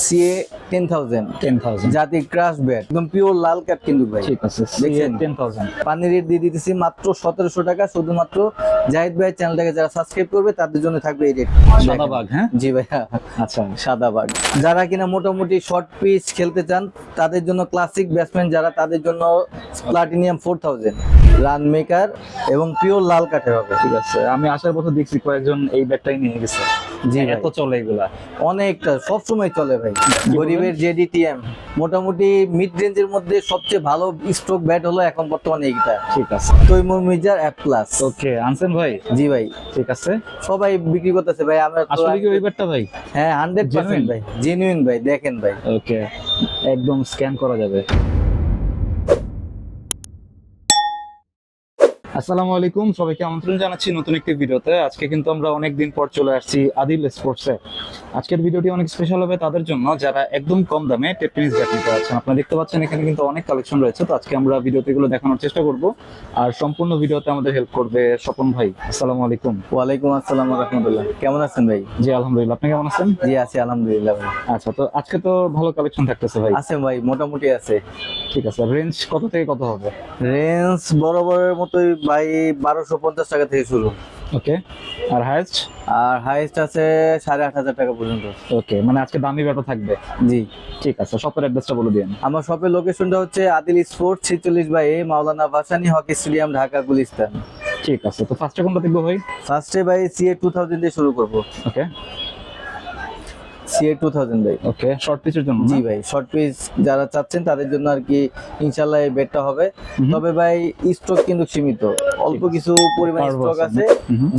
CA 10,000 জাতি crush bat একদম pure লাল কাঠ কিন্তু ভাই। ঠিক আছে, দেখছেন 10,000 পানি রেট দিয়ে দিতেছি মাত্র 1700 টাকা। শুধুমাত্র জাহিদ ভাই চ্যানেলটাকে যারা সাবস্ক্রাইব করবে তাদের জন্য থাকবে এই রেট। সাদা বাঘ, হ্যাঁ জি ভাইয়া, আচ্ছা সাদা বাগ। যারা কিনা মোটামুটি শর্ট পিচ খেলতে চান তাদের জন্য, ক্লাসিক ব্যাটসম্যান যারা, তাদের জন্য প্লাটিনিয়াম 4000 রান মেকার এবং পিওর লাল কাঠের হবে। ঠিক আছে, আমি আসার পথে দেখছি কয়েকজন এই ব্যাটটাই নিয়ে গেছে। জি ভাই, এত চলে এগুলা? অনেকটা সবসময় চলে ভাই। গরিবের জেডিটিএম মোটামুটি মিড রেঞ্জের মধ্যে সবচেয়ে ভালো স্ট্রোক ব্যাট হলো এখন বর্তমানে এইটা। ঠিক আছে, তৈমুর মির্জার F+। ওকে, আনছেন ভাই? জি ভাই, ঠিক আছে। সবাই বিক্রি করতেছে ভাই। আমরা তো আসলে কি ওই ব্যাটটা ভাই? হ্যাঁ 100% Genuine? ভাই, জেনুইন ভাই। দেখেন ভাই, ওকে, একদম স্ক্যান করা যাবে। আসসালামু আলাইকুম, সবাইকে আমন্ত্রণ জানাচ্ছি নতুন একটি ভিডিওতে। আজকে কিন্তু আমরা অনেক দিন পর চলে আসছি আদিল স্পোর্টসে। আজকের ভিডিওটি অনেক স্পেশাল হবে তাদের জন্য যারা একদম কম দামে টেনিস ব্যাট নিতে যাচ্ছেন। আপনারা দেখতে পাচ্ছেন এখানে কিন্তু অনেক কালেকশন রয়েছে, তো আজকে আমরা ভিডিওতে এগুলো দেখানোর চেষ্টা করব। আর সম্পূর্ণ ভিডিওতে আমাদের হেল্প করবে স্বপন ভাই। আসসালামু আলাইকুম। ওয়ালাইকুম আসসালাম ওয়া রাহমাতুল্লাহ। কেমন আছেন ভাই? জি আলহামদুলিল্লাহ, আপনি কেমন আছেন? জি আছি আলহামদুলিল্লাহ ভাই। আচ্ছা, তো আজকে তো ভালো কালেকশন থাকতেছে ভাই। আছে ভাই, মোটামুটি আছে। ঠিক আছে, রেঞ্জ কত থেকে কত হবে? রেঞ্জ বরাবরের মতোই ভাই 1250 টাকা থেকে শুরু। ওকে, আর হাইয়েস্ট? আর হাইয়েস্ট আছে 8500 টাকা পর্যন্ত। ওকে, মানে আজকে দামি ব্যাটও থাকবে? জি। ঠিক আছে, শপের অ্যাড্রেসটা বলে দিন। আমার শপের লোকেশনটা হচ্ছে আদিল স্পোর্টস 46/A মাওলানা ভাসানী হকি স্টেডিয়াম, ঢাকা গুলিস্তান। ঠিক আছে, তো ফার্স্টে কোনটা দেখবো ভাই? ফার্স্টে ভাই সিএ 2000 দিয়ে শুরু করব। ওকে, সিএ 2000 ভাই। ওকে, শর্ট পিচের জন্য? জি ভাই, শর্ট পিচ যারা চাচ্ছেন তাদের জন্য আর কি ইনশাআল্লাহ এই বেটটা হবে। তবে ভাই স্টক কিন্তু সীমিত, অল্প কিছু পরিমাণ Curve স্টক আছে। আছে।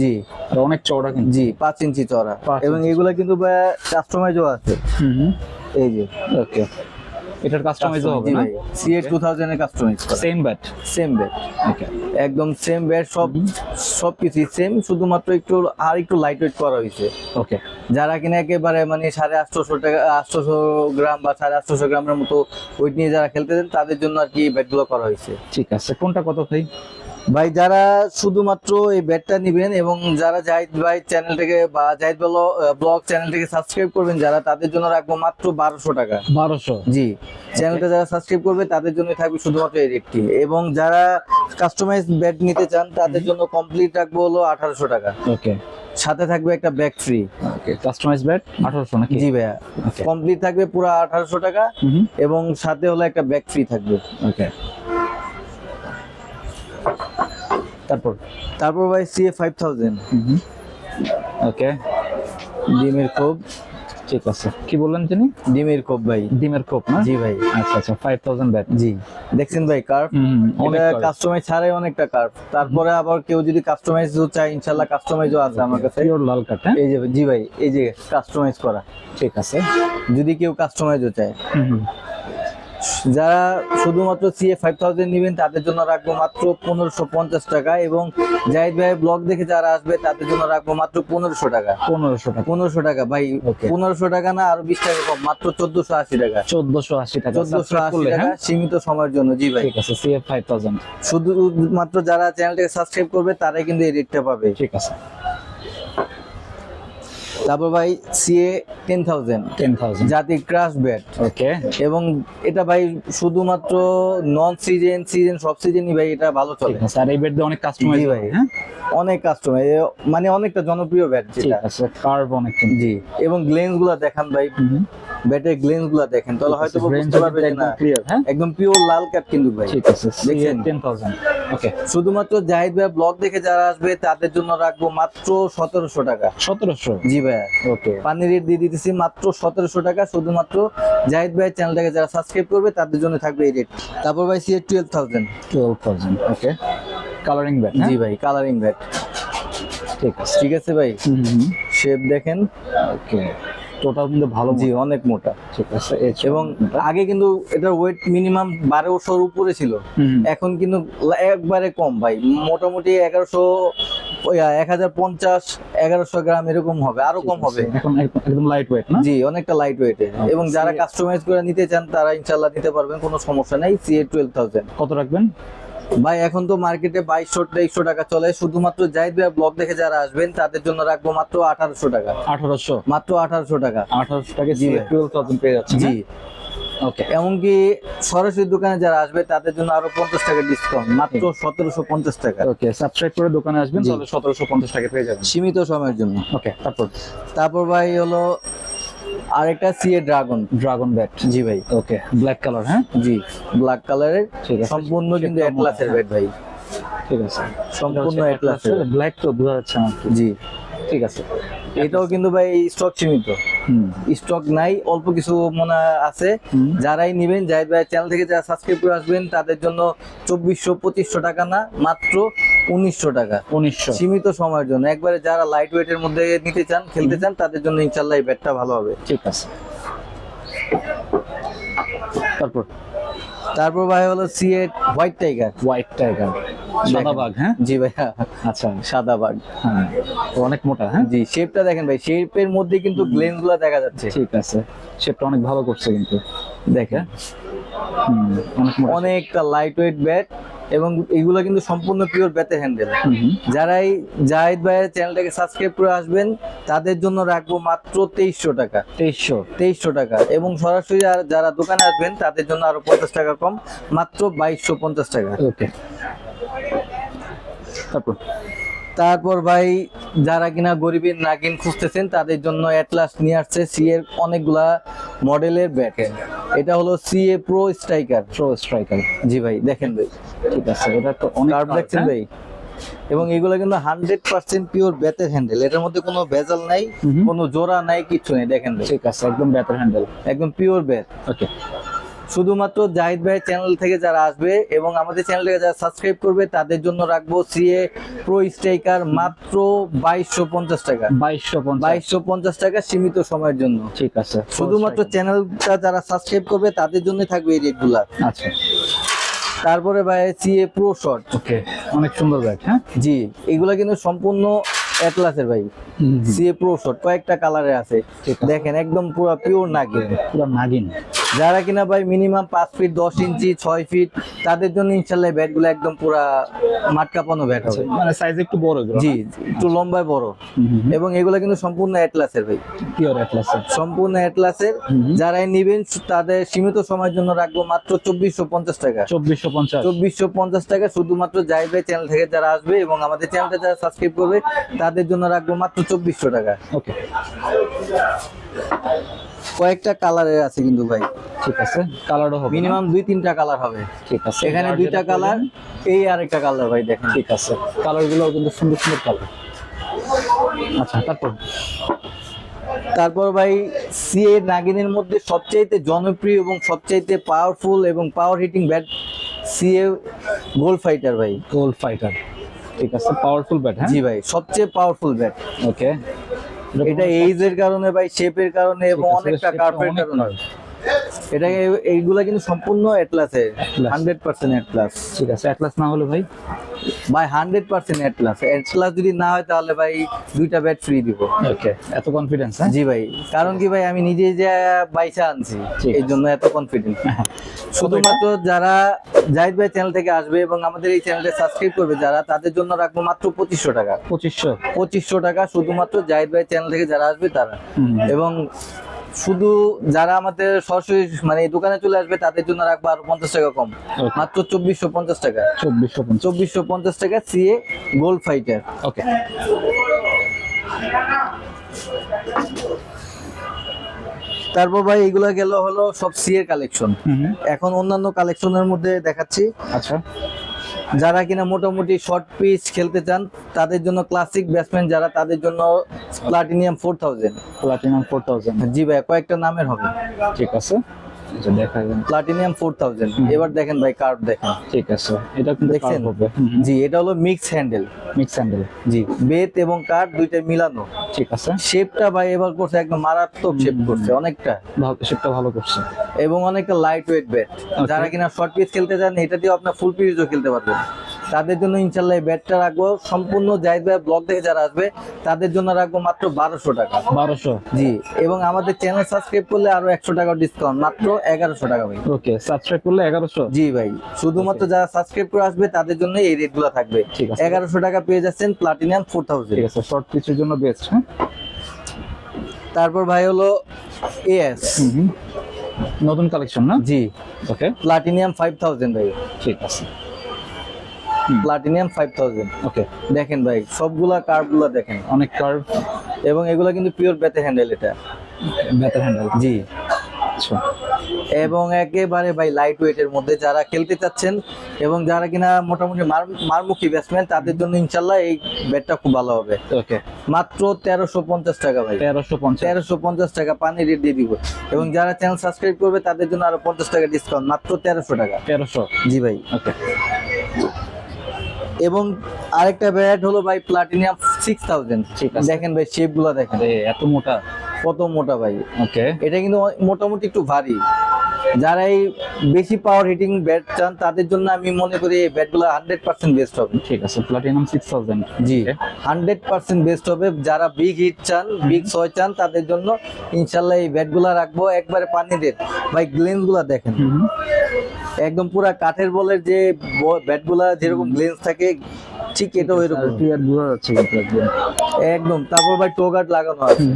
জি আর অনেক চওড়া কিন্তু। জি, 5 ইঞ্চি চওড়া 5 এবং ইঞ্চি। এগুলা কিন্তু ভাই কাস্টমাইজও আছে। এই যে ওকে, এটার কাস্টমাইজও হবে জি না? ভাই, সিএ 2000 এর কাস্টমাইজ করা, সেম ব্যাট? সেম ব্যাট, ওকে, একদম সেম ব্যাট। সবকিছু সেম, শুধুমাত্র একটু লাইট ওয়েট করা হয়েছে। ওকে, যারা কিনা একেবারে মানে 850 টাকা 800 গ্রাম বা 850 গ্রামের মতো ওয়েট নিয়ে যারা খেলতে দেন তাদের জন্য আর কি ব্যাটগুলো করা হয়েছে। ঠিক আছে, কোনটা কত ভাই? ভাই যারা শুধুমাত্র এই ব্যাটটা নেবেন এবং যারা জাহিদ ভাই চ্যানেলটাকে বা জাহিদ ব্লগ চ্যানেলটাকে সাবস্ক্রাইব করবেন যারা, তাদের জন্য রাখবো মাত্র 1200 টাকা। 1200? জি, চ্যানেলটা যারা সাবস্ক্রাইব করবে তাদের জন্য থাকবে শুধুমাত্র এই রেটটি। এবং যারা কাস্টমাইজ ব্যাট নিতে চান তাদের জন্য কমপ্লিট রাখবো হলো 1800 টাকা। ওকে, সাথে থাকবে একটা ব্যাগ ফ্রি। ওকে, কাস্টমাইজ ব্যাট 1800 নাকি? জি ভাইয়া, ওকে, কমপ্লিট থাকবে পুরো 1800 টাকা এবং সাথে হলো একটা ব্যাগ ফ্রি থাকবে। ওকে, তারপর ভাই সিএ 5000 ওকে, ডিমের কোপ। ঠিক আছে, কি বললেন তিনি? ডিমের কোপ ভাই। ডিমের কোপ না? জি ভাই। আচ্ছা আচ্ছা, 5000 ব্যাট। জি, দেখছেন ভাই কার্ভ, অনেক এটা curve। কাস্টমাইজ ছাড়াই অনেকটা কার্ভ। তারপরে আবার কেউ যদি কাস্টমাইজও চায় ইনশাআল্লাহ কাস্টমাইজও আছে আমার কাছে। পিওর লাল কাট, হ্যাঁ? এই যে জি ভাই, এই যে কাস্টমাইজ করা, ঠিক আছে। যদি কেউ কাস্টমাইজও চায়। যারা শুধুমাত্র সিএ 5000 নেবেন তাদের জন্য রাখবো মাত্র 1550 টাকা এবং জাহিদ ভাই ব্লগ দেখে যারা আসবে তাদের জন্য রাখবো মাত্র 1500 টাকা। 1500 টাকা? 1500 টাকা ভাই, Okay. 1500 টাকা না, আরো 20 টাকা কম, মাত্র 1480 টাকা। 1480 টাকা? 1480 টাকা হ্যাঁ? সীমিত সময়ের জন্য। জি ভাই, ঠিক আছে, সিএফ 5000। শুধুমাত্র যারা চ্যানেলটাকে সাবস্ক্রাইব করবে তারাই কিন্তু এই রেটটা পাবে। ঠিক আছে, তারপর ভাই সিএ 10,000 জাতি ক্রাশ ব্যাট। ওকে, এবং এটা ভাই শুধুমাত্র নন সিজন সব সিজনই ভাই এটা ভালো চলে। ঠিক আছে। আর এই ব্যাট দিয়ে অনেক কাস্টমাইজ জি ভাই, হ্যাঁ? অনেক কাস্টমার, মানে অনেকটা জনপ্রিয় ব্যাট ঠিক যেটা। আছে, কার্ভ অনেক কিন্তু। জি, এবং গ্লেন্স গুলা দেখান ভাই, ব্যাটের গ্লেন্স গুলা দেখেন তাহলে হয়তো বুঝতে পারবে যে না, ক্লিয়ার, হ্যাঁ? একদম পিওর লাল কাট কিন্তু ভাই। ঠিক আছে, দেখছেন? 10,000। ওকে, শুধুমাত্র জাহিদ ভাই ব্লগ দেখে যারা আসবে তাদের জন্য রাখবো মাত্র 1700 টাকা। 1700? জি ভাই, ওকে, পানি রেট দিয়ে দিতেছি মাত্র 1700 টাকা। শুধুমাত্র জাহিদ ভাই চ্যানেলটাকে যারা সাবস্ক্রাইব করবে তাদের জন্য থাকবে এই রেট। তারপর ভাই সিএ 12,000। 12,000। ওকে, কালারিং ব্যাট? জি ভাই, কালারিং ব্যাট। ঠিক আছে, ঠিক আছে ভাই, শেপ দেখেন। ওকে, টোটাল কিন্তু ভালো। জি, অনেক মোটা। ঠিক আছে, এবং আগে কিন্তু এটার ওয়েট মিনিমাম 1200-র উপরে ছিল, এখন কিন্তু একবারে কম ভাই, মোটামুটি 1050 1100 গ্রাম এরকম হবে, আরো কম হবে। এখন একদম লাইট ওয়েট না? জি, অনেকটা লাইট ওয়েটের। এবং যারা কাস্টমাইজ করে নিতে চান তারা ইনশাআল্লাহ নিতে পারবেন, কোনো সমস্যা নাই। সিএ 12,000 কত রাখবেন? ভাই এখন তো মার্কেটে 2200-2300 টাকা চলে, শুধুমাত্র জাহিদ ভাই ব্লগ দেখে যারা আসবেন তাদের জন্য রাখবো মাত্র 1800 টাকা। 1800, মাত্র 1800 টাকা। 1800 টাকা জি দিয়ে ভাই। 12000 পেয়ে যাচ্ছে। জি, ওকে, এমনকি সরাসরি দোকানে যারা আসবে তাদের জন্য আরো 50 টাকা ডিসকাউন্ট, মাত্র 1750 টাকা। ওকে, সাবস্ক্রাইব করে দোকানে আসবেন জি। তাহলে 1750 টাকা পেয়ে যাবেন। সীমিত সময়ের জন্য। ওকে, তারপর তারপর ভাই হলো আরেকটা সিএ ড্রাগন। Dragon bat. জি ভাই, ওকে, ব্ল্যাক কালার। হ্যাঁ, জি, ব্ল্যাক কালারের, ঠিক আছে। সম্পূর্ণ কিন্তু সেটাও অ্যাটলাসের মনে হয়। ব্যাট ভাই, ঠিক আছে, সম্পূর্ণ অ্যাটলাসের। ব্ল্যাক তো বোঝা যাচ্ছে না। জি, ঠিক আছে, এটাও কিন্তু ভাই স্টক সীমিত, হুম, স্টক নাই, অল্প কিছু মনে আছে। হুম। যারাই নিবেন, জাহিদ ভাই চ্যানেল থেকে যারা সাবস্ক্রাইব করে আসবেন তাদের জন্য 2400-2500 টাকা না, মাত্র 1900 টাকা, 1900। সীমিত সময়ের জন্য। একবারে যারা লাইট ওয়েটের মধ্যে নিতে চান, খেলতে চান, তাদের জন্য ইনশাল্লাহ এই ব্যাটটা ভালো হবে। ঠিক আছে, তারপর তারপর ভাই হলো CA white tiger. White tiger, সাদা বাঘ। হ্যাঁ, জি ভাইয়া, আচ্ছা, সাদা বাঘ। হ্যাঁ, তো অনেক মোটা। হ্যাঁ, জি, শেপটা দেখেন ভাই, শেপের মধ্যে কিন্তু গ্লেন গুলা দেখা যাচ্ছে। ঠিক আছে, শেপটা অনেক ভালো করছে কিন্তু। দেখেন, হুম, অনেক মোটা। অনেকটা লাইট ওয়েট ব্যাট, এবং এগুলো কিন্তু সম্পূর্ণ পিওর ব্যাটের হ্যান্ডেল। হুম, যারাই জাহিদ ভাইয়ের চ্যানেলটাকে সাবস্ক্রাইব করে আসবেন তাদের জন্য রাখবো মাত্র 2300 টাকা। 2300। টাকা, এবং সরাসরি আর যারা দোকানে আসবেন তাদের জন্য আরো 50 টাকা কম, মাত্র 2250 টাকা। ওকে, তারপর তারপর ভাই যারা কিনা গরিবের নাগিন খুঁজতেছেন তাদের জন্য অ্যাটলাস নিয়ে আসছে সিএ এর অনেকগুলা মডেলের ব্যাট। এটা হলো CA pro striker. Pro striker. জি ভাই, দেখেন ভাই, ঠিক আছে, এটা তো অনেক কার্ভ দেখছেন ভাই, এবং এগুলো কিন্তু 100% পিওর ব্যাটের হ্যান্ডেল, এটার মধ্যে কোনো ভেজাল নাই, হুম। কোনো জোড়া নাই, কিছু নেই। দেখেন ভাই, ঠিক আছে, একদম ব্যাটার হ্যান্ডেল। একদম পিওর ব্যাট। ওকে, শুধুমাত্র জাহিদ ভাই চ্যানেল থেকে যারা আসবে এবং আমাদের চ্যানেল থেকে যারা সাবস্ক্রাইব করবে তাদের জন্য রাখবো সিএ প্রো স্ট্রাইকার মাত্র 2250 টাকা। 2250 টাকা, সীমিত সময়ের জন্য। ঠিক আছে, শুধুমাত্র চ্যানেলটা যারা সাবস্ক্রাইব করবে তাদের জন্য থাকবে এই রেটগুলা। আচ্ছা, তারপরে ভাই সিএ প্রো শর্ট। ওকে, অনেক সুন্দর ব্যাট। হ্যাঁ, জি, এগুলা কিন্তু সম্পূর্ণ অ্যাটলাসের ভাই। সিএ প্রো শর্ট কয়েকটা কালারে আছে, ঠিক আছে। দেখেন একদম পুরো পিওর নাগিন। পুরো নাগিন। যারা কিনা ভাই মিনিমাম 5 ফিট 10 ইঞ্চি 6 ফিট তাদের জন্য ইনশাল্লাহ ব্যাট গুলো একদম পুরা মাঠ কাঁপানো ব্যাট হবে। মানে সাইজ একটু বড় এগুলো। জি, একটু লম্বায় বড়, এবং এগুলো কিন্তু সম্পূর্ণ অ্যাটলাসের ভাই, পিওর অ্যাটলাস। সম্পূর্ণ অ্যাটলাসের। যারাই নিবেন তাদের সীমিত সময়ের জন্য রাখবো মাত্র 2450 টাকা। 2450। 2450 টাকা, শুধুমাত্র জাহিদ ভাই চ্যানেল থেকে যারা আসবে এবং আমাদের চ্যানেলটা যারা সাবস্ক্রাইব করবে তাদের জন্য রাখবো মাত্র 2400 টাকা। ওকে, কয়েকটা কালারের আছে কিন্তু ভাই, ঠিক আছে, কালারও হবে মিনিমাম 2-3টা কালার হবে। ঠিক আছে, এখানে যার 2টা যেটা কালার, প্রয়োজন। এই আরেকটা কালার ভাই, দেখেন। ঠিক আছে, কালারগুলো কিন্তু সুন্দর সুন্দর কালার। আচ্ছা, তারপর ভাই সিএ নাগিনের মধ্যে সবচাইতে জনপ্রিয় এবং সবচাইতে পাওয়ারফুল এবং পাওয়ার heating bat CA gold fighter ভাই। গোল্ড ফাইটার, ঠিক আছে, পাওয়ারফুল ব্যাট। হ্যাঁ, জি ভাই, সবচেয়ে পাওয়ারফুল ব্যাট। ওকে, এটা এইজের কারণে ভাই, শেপের কারণে এবং অনেকটা কার্ভের কারণে এটা, এইগুলা কিন্তু সম্পূর্ণ অ্যাটলাসের, Atlas। 100% অ্যাটলাস ঠিক আছে, অ্যাটলাস না হলে ভাই ভাই, 100% অ্যাটলাস। অ্যাটলাস যদি না হয় তাহলে ভাই 2টা ব্যাট ফ্রি দিব। ওকে, এত কনফিডেন্স? হ্যাঁ, জি ভাই, কারণ কি ভাই, আমি নিজেই যে বাইসা আনছি, ঠিক এই জন্য এত কনফিডেন্ট। শুধুমাত্র যারা জাহিদ ভাই চ্যানেল থেকে আসবে এবং আমাদের এই চ্যানেলটা সাবস্ক্রাইব করবে যারা, তাদের জন্য রাখবো মাত্র 2500 টাকা। 2500 টাকা, শুধুমাত্র জাহিদ ভাই চ্যানেল থেকে যারা আসবে তারা। এবং শুধু যারা আমাদের সরাসরি মানে এই দোকানে চলে আসবে তাদের জন্য রাখবো আরো 50 টাকা কম, মাত্র 2450 টাকা। 2450 টাকা সিএ গোল্ড ফাইটার। ওকে, তারপর ভাই এগুলা গেল হলো সব সিএর কালেকশন। এখন অন্যান্য কালেকশনের মধ্যে দেখাচ্ছি। আচ্ছা, যারা কিনা মোটামুটি শর্ট পিচ খেলতে চান তাদের জন্য, ক্লাসিক ব্যাটসম্যান যারা, তাদের জন্য প্লাটিনিয়াম 4000। প্লাটিনাম 4000। জি ভাই, কয়েকটা নামের হবে। ঠিক আছে, এটা দেখা যাবে। প্লাটিনিয়াম 4000। এবার দেখেন ভাই, কার্ভ দেখেন। ঠিক আছে, এটা কিন্তু দেখছেন? কার্ভ হবে। জি, এটা হলো মিক্স হ্যান্ডেল। Mix handle. জি, বেত এবং কাঠ দুইটা মিলানো। ঠিক আছে, শেপটা ভাই এবার করছে একদম মারাত্মক শেপ করছে, অনেকটা, শেপটা ভালো করছে, এবং অনেকটা লাইট ওয়েট ব্যাট। যারা কিনা শর্ট পিচ খেলতে চান এটা দিয়ে আপনার ফুল পিচও খেলতে পারবেন। তাদের জন্য ইনশাল্লাহ এই ব্যাটটা রাখবো সম্পূর্ণ জাহিদ ভাই ব্লগ দেখে যারা আসবে তাদের জন্য রাখবো মাত্র 1200 টাকা। 1200। জি, এবং আমাদের চ্যানেল সাবস্ক্রাইব করলে আরো 100 টাকা ডিসকাউন্ট, মাত্র 1100 টাকা ভাই। ওকে, সাবস্ক্রাইব করলে 1100। জি ভাই, শুধুমাত্র যারা সাবস্ক্রাইব করে আসবে তাদের জন্য এই রেট গুলো থাকবে। ঠিক আছে। 1100 টাকা পেয়ে যাচ্ছেন প্লাটিনাম ঠিক 4000। আছে, শর্ট পিচের জন্য বেস্ট। হ্যাঁ, তারপর ভাই হলো এএস, নতুন কালেকশন না? জি, ওকে, প্লাটিনিয়াম 5000 ভাই, ঠিক আছে। প্লাটিনিয়াম 5000। ওকে, দেখেন ভাই সবগুলা কার্ভ গুলা দেখেন, অনেক কার্ভ এবং এগুলা কিন্তু পিওর বেতে হ্যান্ডেল এটা। Batter handle. জি, আচ্ছা, এবং একেবারে ভাই লাইট ওয়েটের মধ্যে যারা খেলতে চাচ্ছেন এবং যারা কিনা মোটামুটি মারমুখী ব্যাটসম্যান তাদের জন্য ইনশাল্লাহ এই ব্যাটটা খুব ভালো হবে। ওকে, মাত্র 1350 টাকা ভাই, 1350। 1350 টাকা পানি রেট দিয়ে দিব। এবং যারা চ্যানেল সাবস্ক্রাইব করবে তাদের জন্য আরো 50 টাকা ডিসকাউন্ট, মাত্র 1300 টাকা। 1300। জি ভাই। ওকে, এবং আরেকটা ব্যাট হলো ভাই প্লাটিনিয়াম 6000। ঠিক আছে। দেখেন ভাই শেপ গুলা দেখেন এত মোটা। কত মোটা ভাই। ওকে, এটা কিন্তু মোটামুটি একটু ভারী। যারা এই বেশি পাওয়ার হিটিং ব্যাট চান তাদের জন্য আমি মনে করি এই ব্যাটগুলো 100% বেস্ট হবে। ঠিক আছে, প্লাটিনাম 6000। জি, 100% বেস্ট হবে। যারা বিগ হিট চান, বিগ ছয় চান তাদের জন্য ইনশাল্লাহ এই ব্যাটগুলা রাখবো একবারে পানি রেট। ভাই গ্লেন্স গুলা দেখেন, একদম পুরা কাঠের বলের যে ব্যাটগুলা যেরকম গ্লেন্স থাকে ঠিক এটাও এরকম ক্লিয়ার বোঝা যাচ্ছে একদম। একদম। তারপর ভাই টোগার্ড লাগানো আছে।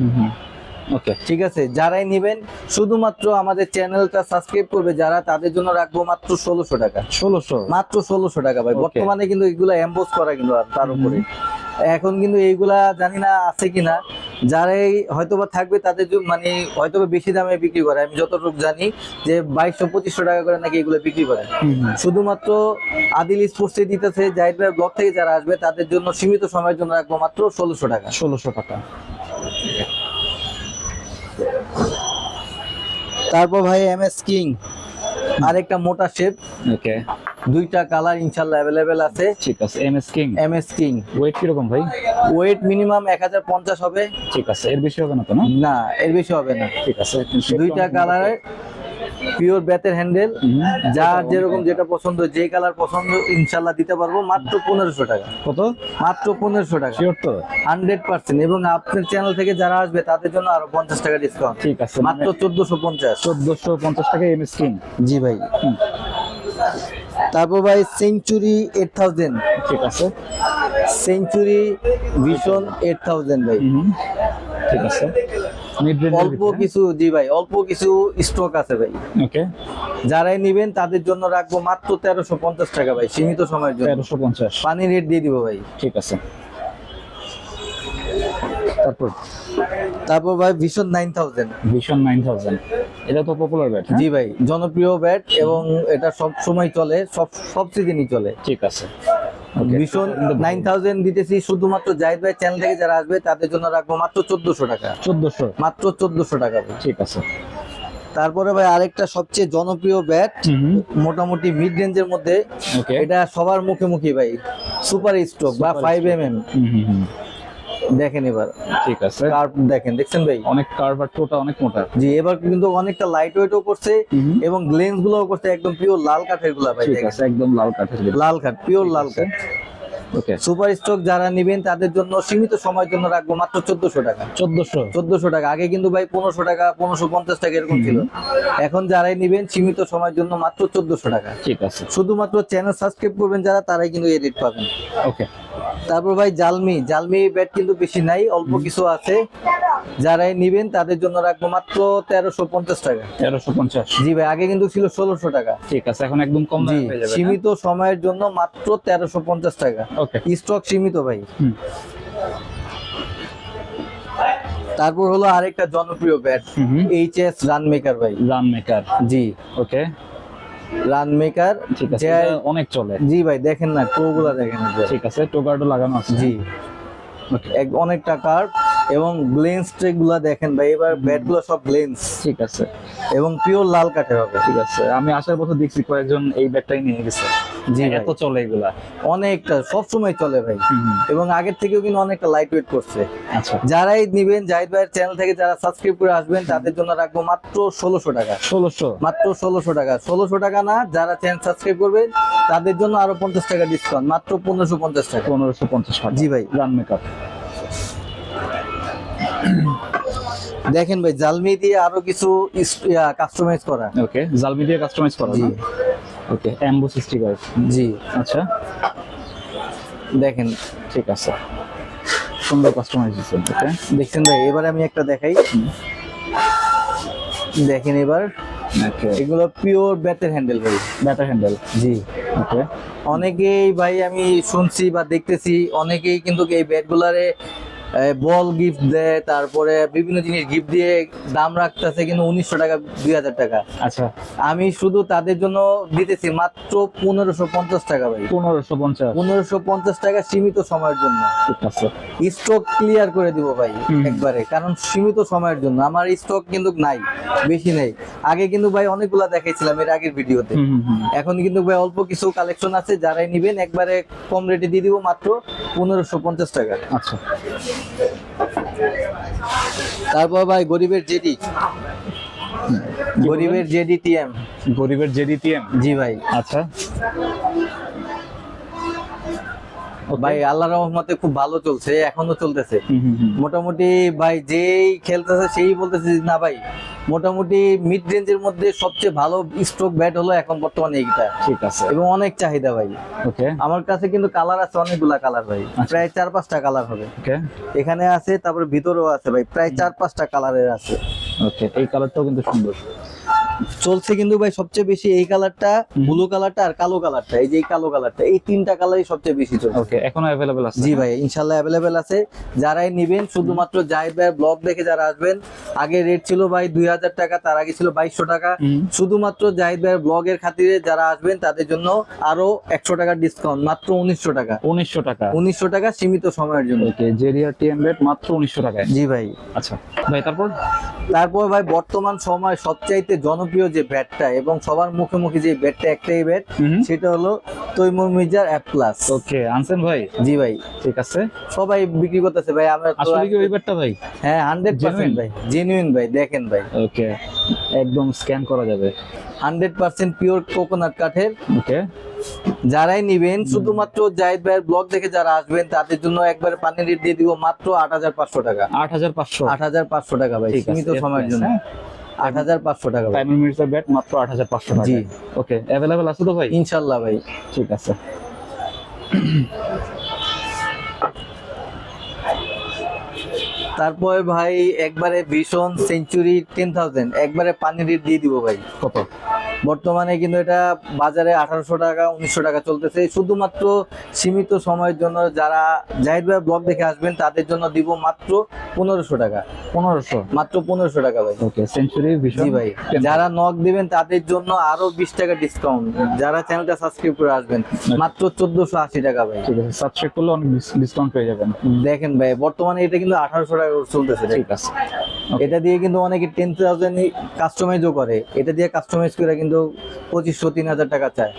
ওকে, ঠিক আছে, যারাই নেবেন শুধুমাত্র আমাদের চ্যানেলটা সাবস্ক্রাইব করবে যারা তাদের জন্য রাখবো মাত্র 1600 টাকা। 1600 মাত্র 1600 টাকা ভাই। Okay. বর্তমানে কিন্তু এগুলা এমবোস করা কিন্তু আর তার উপরে এখন কিন্তু এইগুলা জানি না আছে কিনা, যারাই হয়তোবা থাকবে তাদের জন্য মানে হয়তোবা বেশি দামে বিক্রি করে। আমি যতটুকু জানি যে 2200-2500 টাকা করে নাকি এগুলো বিক্রি করে। শুধুমাত্র আদিল স্পোর্টসে দিতেছে জাহিদ ভাই ব্লগ থেকে যারা আসবে তাদের জন্য সীমিত সময়ের জন্য রাখবো মাত্র 1600 টাকা। 1600 টাকা। তারপর ভাই এমএস কিং, আরেকটা মোটা শেপ, ওকে, দুইটা কালার ইনশাআল্লাহ अवेलेबल আছে। ঠিক আছে। MS king, MS king wait কিরকম ভাই? ওয়েট মিনিমাম 1050 হবে। ঠিক আছে, এর বেশি হবে না তো? না, না এর বেশি হবে না। ঠিক আছে। দুইটা কালারের পিওর বেতের হ্যান্ডেল, যার যেরকম যেটা পছন্দ যে কালার পছন্দ ইনশাআল্লাহ দিতে পারবো মাত্র 1500 টাকা। কত? মাত্র 1500 টাকা, শিওর তো? 100%। এবং আপনার চ্যানেল থেকে যারা আসবে তাদের জন্য আরো 50 টাকা ডিসকাউন্ট। ঠিক আছে, মাত্র 1450। 1450 টাকা এমএস কিং। জি ভাই। তারপর ভাই সেঞ্চুরি 8000, ঠিক আছে। সেঞ্চুরি ভিশন 8000 ভাই। ঠিক আছে, মিড রেঞ্জ অল্প কিছু, জি ভাই অল্প কিছু স্টক আছে ভাই। ওকে, যারাই নেবেন তাদের জন্য রাখবো মাত্র 1350 টাকা ভাই, সীমিত সময়ের জন্য। 1350। পানি রেট দিয়ে দিব ভাই। ঠিক আছে। তারপর ভাই ভিশন 9000। ভিশন 9000, এটা তো পপুলার ব্যাট। জি ভাই, জনপ্রিয় ব্যাট এবং এটা সব সময় চলে, সব সিজনই চলে। ঠিক আছে। ভিশন 9000 দিতেছি শুধুমাত্র জাহিদ ভাই চ্যানেল থেকে যারা আসবে তাদের জন্য রাখবো মাত্র 1400 টাকা। 1400, মাত্র 1400 টাকা ভাই। ঠিক আছে। তারপরে ভাই আরেকটা সবচেয়ে জনপ্রিয় ব্যাট, মোটামুটি মিড রেঞ্জের মধ্যে, ওকে, এটা সবার মুখে মুখে ভাই, সুপার স্ট্রোক বা 5mm। দেখেন এবার, ঠিক আছে। কার্ভ দেখেন, দেখছেন ভাই অনেক কার্ভ আর টোটা অনেক মোটা। জি, এবার কিন্তু অনেকটা লাইট ওয়েটও করছে এবং গ্লেন্স গুলোও করছে একদম পিওর লাল কাঠের গুলা ভাই। ঠিক দেখেন আছে, একদম লাল কাঠের। লাল কাঠ, পিওর লাল কাঠ। ওকে, সুপার স্টক যারা নেবেন তাদের জন্য সীমিত সময়ের জন্য রাখবো মাত্র 1400 টাকা। 1400 টাকা। আগে কিন্তু ভাই 1500 টাকা 1550 টাকা এরকম ছিল। এখন যারাই নেবেন সীমিত সময়ের জন্য মাত্র 1400 টাকা। ঠিক আছে। শুধুমাত্র চ্যানেল সাবস্ক্রাইব করবেন যারা তারাই কিন্তু এই রেট পাবেন। ওকে, তারপর ভাই জালমি ব্যাট কিন্তু বেশি নাই, অল্প কিছু আছে। যারাই নেবেন তাদের জন্য রাখবো মাত্র 1350 টাকা। 1350। জি ভাই, আগে কিন্তু ছিল 1600 টাকা। ঠিক আছে, এখন একদম কম জি, দামে পেয়ে যাবেন। সীমিত সময়ের জন্য মাত্র 1350 টাকা। ওকে, স্টক সীমিত ভাই। তারপর হলো আরেকটা জনপ্রিয় ব্যাট, এইচএস রান মেকার ভাই। রান মেকার, জি, ওকে, রান মেকার। ঠিক আছে, এটা অনেক চলে। জি ভাই, দেখেন না টোগুলা দেখেন। ঠিক আছে, টোগার্ডও লাগানো আছে। জি, অনেকটা কার্ভ এবং গ্লেন্স ট্রেক গুলা দেখেন ভাই। এবার ব্যাট গুলো সব গ্লেন্স, ঠিক আছে, এবং পিওর লাল কাঠের হবে। ঠিক আছে। আমি আসার পথে দেখছি কয়েকজন এই ব্যাটটাই নিয়ে গেছে। জি ভাই। এত চলে এগুলা। অনেকটা সবসময় চলে ভাই, এবং আগের থেকেও কিন্তু অনেকটা লাইট ওয়েট করছে। আচ্ছা, যারাই নিবেন জাহিদ ভাইয়ের চ্যানেল থেকে যারা সাবস্ক্রাইব করে আসবেন তাদের জন্য রাখবো মাত্র 1600 টাকা। 1600 মাত্র 1600 টাকা। 1600 টাকা না, যারা চ্যানেল সাবস্ক্রাইব করবেন তাদের জন্য আরো 50 টাকা ডিসকাউন্ট, মাত্র 1550 টাকা। 1550 টাকা। জি ভাই। রান মেকআপ দেখেন ভাই, জালমি দিয়ে আরো কিছু কাস্টমাইজ করা। ওকে, জালমি দিয়ে কাস্টমাইজ করা। জি। ওকে, এমবোস স্টিকার। জি আচ্ছা, দেখেন, ঠিক আছে, সুন্দর কাস্টমাইজেশন। ওকে, দেখছেন ভাই। এবারে আমি একটা দেখাই, দেখেন এবার। ওকে, এগুলো পিওর বেতের হ্যান্ডেল ভাই। Batter handle. জি। ওকে, অনেকেই ভাই আমি শুনছি বা দেখতেছি, অনেকেই কিন্তু এই ব্যাটগুলারে বল গিফট দেয়, তারপরে বিভিন্ন জিনিস গিফট দিয়ে দাম রাখতেছে কিন্তু 1900 টাকা 2000 টাকা। আচ্ছা, আমি শুধু তাদের জন্য দিতেছি মাত্র 1550 টাকা ভাই। 1550। 1550 টাকা সীমিত সময়ের জন্য। ঠিক আছে। স্টক ক্লিয়ার করে দিব ভাই হুম। একবারে, কারণ সীমিত সময়ের জন্য আমার স্টক কিন্তু নাই, বেশি নেই। আগে কিন্তু ভাই অনেকগুলা দেখাইছিলাম এর আগের ভিডিওতে, এখন কিন্তু ভাই অল্প কিছু কালেকশন আছে, যারাই নিবেন একবারে কম রেটে দিয়ে দিব মাত্র 1550 টাকা। আচ্ছা, তারপর ভাই গরিবের জেডি, গরিবের জেডি টিএম। গরিবের জেডিটিএম। জি ভাই। আচ্ছা, ভাই আল্লাহর রহমতে খুব ভালো চলছে, এখনো চলতেছে মোটামুটি ভাই। যেই খেলতেছে সেই বলতেছে যে না ভাই, মোটামুটি মিড রেঞ্জের মধ্যে সবচেয়ে ভালো স্ট্রোক ব্যাট হলো এখন বর্তমানে এইটা। ঠিক আছে। এবং অনেক চাহিদা ভাই। ওকে, আমার কাছে কিন্তু কালার আছে অনেকগুলা কালার ভাই, প্রায় 4-5টা কালার হবে। ওকে, এখানে আছে, তারপরে ভিতরেও আছে ভাই, প্রায় 4-5টা কালারের আছে। ওকে, এই কালারটাও কিন্তু সুন্দর চলছে কিন্তু ভাই সবচেয়ে বেশি এই কালারটা, ব্লু কালারটা আর কালো কালারটা। এই যে এই কালো কালারটা, এই 3টা কালারই সবচেয়ে বেশি চলছে। ওকে, এখনো अवेलेबल আছে? জি ভাই, ইনশাআল্লাহ अवेलेबल আছে। যারাই নিবেন শুধুমাত্র জাহিদ ভাইয়ের ব্লগ দেখে যারা আসবেন, আগে রেট ছিল ভাই 2000 টাকা, তার আগে ছিল 2200 টাকা। শুধুমাত্র জাহিদ ভাইয়ের ব্লগের খাতিরে যারা আসবেন তাদের জন্য আরো 100 টাকা ডিসকাউন্ট, মাত্র 1900 টাকা। 1900 টাকা। 1900 টাকা সীমিত সময়ের জন্য। ওকে, জেরিয়া টিএম ব্যাট মাত্র 1900 টাকায়। জি ভাই। আচ্ছা ভাই, তারপর ভাই বর্তমান সময় সবচাইতে জনপ্রিয় যে ব্যাটটা এবং সবার মুখে মুখে যে ব্যাটটা, একটাই ব্যাট, সেটা হলো তৈমুর মির্জার অ্যাপ প্লাস। ওকে, আনছেন ভাই? জি ভাই। ঠিক আছে, সবাই বিক্রি করতেছে ভাই। আমরা আসলে কি ওই ব্যাটটা ভাই? হ্যাঁ, 100% ভাই, জেনুইন ভাই। দেখেন ভাই, ওকে, একদম স্ক্যান করা যাবে। 100% পিওর কোকোনাট কাঠের। ওকে, যারাই নিবেন শুধুমাত্র জাহিদ ভাইয়ের ব্লগ দেখে যারা আসবেন তাদের জন্য একবারে পানি রেট দিয়ে দিব মাত্র 8500 টাকা। 8500। 8500 টাকা ভাই, ঠিক আছে, সীমিত সময়ের জন্য। 8500 টাকা ভাই। তাইমুর মির্জার ব্যাট মাত্র 8500 টাকা। জি। ওকে, अवेलेबल আছে তো ভাই? ইনশাআল্লাহ ভাই। ঠিক আছে। তারপর ভাই একবারে ভীষণ সেঞ্চুরি 10000 একবারে পানি রেট দিয়ে দিব ভাই। কত? বর্তমানে কিন্তু এটা বাজারে 1800 টাকা 1900 টাকা চলতেছে। শুধুমাত্র সীমিত সময়ের জন্য যারা জাহিদ ভাই ব্লগ দেখে আসবেন তাদের জন্য দিব মাত্র 1500 টাকা। 1500? মাত্র 1500 টাকা ভাই। ওকে, সেঞ্চুরি ভীষণ। জি ভাই। যারা নক দিবেন তাদের জন্য আরো 20 টাকা ডিসকাউন্ট, যারা চ্যানেলটা সাবস্ক্রাইব করে আসবেন মাত্র 1480 টাকা ভাই। ঠিক আছে, সাবস্ক্রাইব করলে অনেক ডিসকাউন্ট পেয়ে যাবেন। দেখেন ভাই, বর্তমানে এটা কিন্তু 1800 টাকা করে চলতেছে। ঠিক আছে। এটা দিয়ে কিন্তু অনেকে 10000 কাস্টমাইজও করে, এটা দিয়ে কাস্টমাইজ করে কিন্তু 2500-3000 টাকা চায়।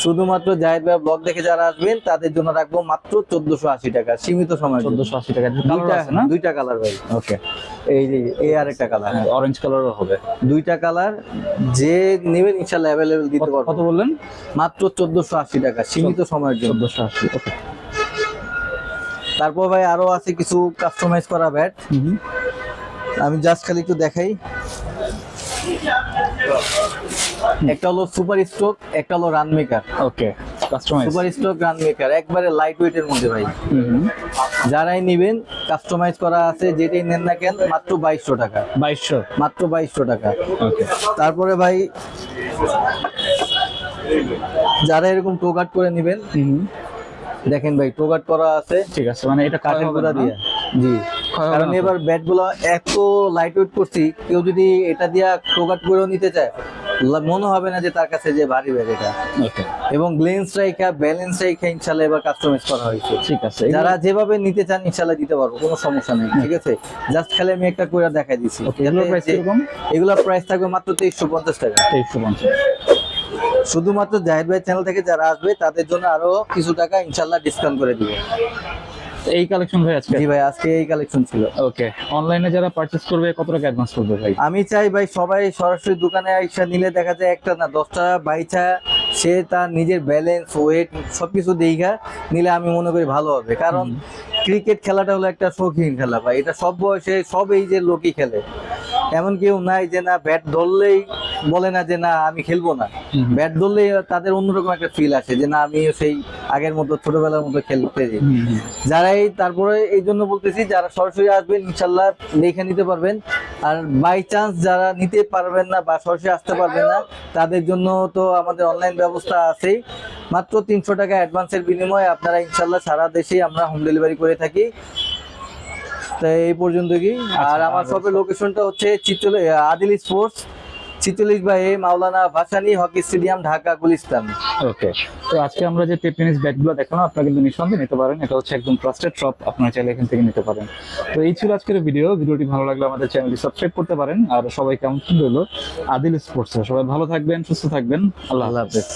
শুধুমাত্র জাহিদ ভাই ব্লগ দেখে যারা আসবেন তাদের জন্য রাখবো মাত্র 1480 টাকা, সীমিত সময়। 1480 টাকা। কালার আছে না? দুইটা কালার ভাই। ওকে, এই যে এই আরেকটা কালার, অরেঞ্জ কালারও হবে। দুইটা কালার যে নেবেন ইনশাআল্লাহ अवेलेबल দিতে পারবো। কত বললেন? মাত্র 1480 টাকা, সীমিত সময়ের জন্য। 1480। ওকে, তারপর ভাই আরো আছে কিছু কাস্টমাইজ করা ব্যাট, আমি জাস্ট খালি একটু দেখাই। একটা হলো সুপার স্ট্রোক, একটা হলো run maker. Okay, customize. Super stroke, run maker, একবারে লাইট ওয়েটের মধ্যে ভাই। যারাই নিবেন কাস্টমাইজ করা আছে, যেটাই নেন না কেন মাত্র 2200 টাকা। 2200? মাত্র 2200 টাকা। ওকে, তারপরে ভাই যারা এরকম টোগাট করে নিবেন, দেখেন ভাই টোগাট করা আছে। ঠিক আছে, মানে এটা কাঠের গুঁড়া দিয়ে। জি, ক্ষয় হবে কারণ না তো? এবার ব্যাট গুলো এত লাইট ওয়েট করছি, কেউ যদি এটা দিয়া টোগাট করেও নিতে চায় মনে হবে না যে তার কাছে যে ভারী ব্যাট এটা। ওকে, এবং গ্লেন্স রাইখা ব্যালেন্স রাইখা ইনশাআল্লাহ এবার কাস্টমাইজ করা হয়েছে। ঠিক আছে। যারা যেভাবে নিতে চান ইনশাআল্লাহ দিতে পারবো, কোনো সমস্যা নেই। ঠিক আছে, জাস্ট খালি আমি একটা করে দেখাই দিচ্ছি। এগুলোর প্রাইস কিরকম? এগুলোর প্রাইস থাকবে মাত্র 2350 টাকা। 2350। শুধুমাত্র জাহিদ ভাই চ্যানেল থেকে যারা আসবে তাদের জন্য আরো কিছু টাকা ইনশাল্লাহ ডিসকাউন্ট করে দিব। এই কালেকশন ভাই আজকে? জি ভাই, আজকে এই কালেকশন ছিল। ওকে, অনলাইনে যারা পারচেজ করবে কত টাকা অ্যাডভান্স করবে ভাই? আমি চাই ভাই সবাই সরাসরি দোকানে আইসা নিলে দেখা যায় একটা না 10টা বাইচা সে তার নিজের ব্যালেন্স ওয়েট সবকিছু দেখা নিলে আমি মনে করি ভালো হবে। কারণ ক্রিকেট খেলাটা হলো একটা শৌখিন খেলা ভাই, এটা সব বয়সে সব এই যে লোকই খেলে। এমন কেউ নাই যে না ব্যাট ধরলেই বলে না যে না আমি খেলবো না। ব্যাট ধরলেই তাদের অন্যরকম একটা ফিল আসে যে না আমি সেই আগের মতো ছোটবেলার মতো খেলতে যাই। যারাই তারপরে এই জন্য বলতেছি যারা সরাসরি আসবেন ইনশাল্লাহ দেখে নিতে পারবেন। আর বাই চান্স যারা নিতে পারবেন না বা সরাসরি আসতে পারবেন না তাদের জন্য তো আমাদের অনলাইন ব্যবস্থা আছেই। মাত্র 300 টাকা অ্যাডভান্সের বিনিময়ে আপনারা ইনশাল্লাহ সারা দেশেই আমরা হোম ডেলিভারি করে থাকি। তো এই পর্যন্ত কি। আর আমার শপের লোকেশনটা হচ্ছে আদিল স্পোর্টস 46/A মাওলানা ভাসানী হকি স্টেডিয়াম, ঢাকা গুলিস্তান। ওকে, তো আজকে আমরা যে টেনিস ব্যাটগুলো দেখলাম আপনারা কিন্তু নিঃসন্দেহে নিতে পারেন। এটা হচ্ছে একদম ট্রাস্টেড শপ, আপনারা চাইলে এখান থেকে নিতে পারেন। তো এই ছিল আজকের ভিডিওটি ভালো লাগলে আমাদের চ্যানেলটি সাবস্ক্রাইব করতে পারেন। আর সবাইকে আমন্ত্রণ রইল আদিল স্পোর্টস। সবাই ভালো থাকবেন, সুস্থ থাকবেন। আল্লাহ আল্লাহ হাফেজ।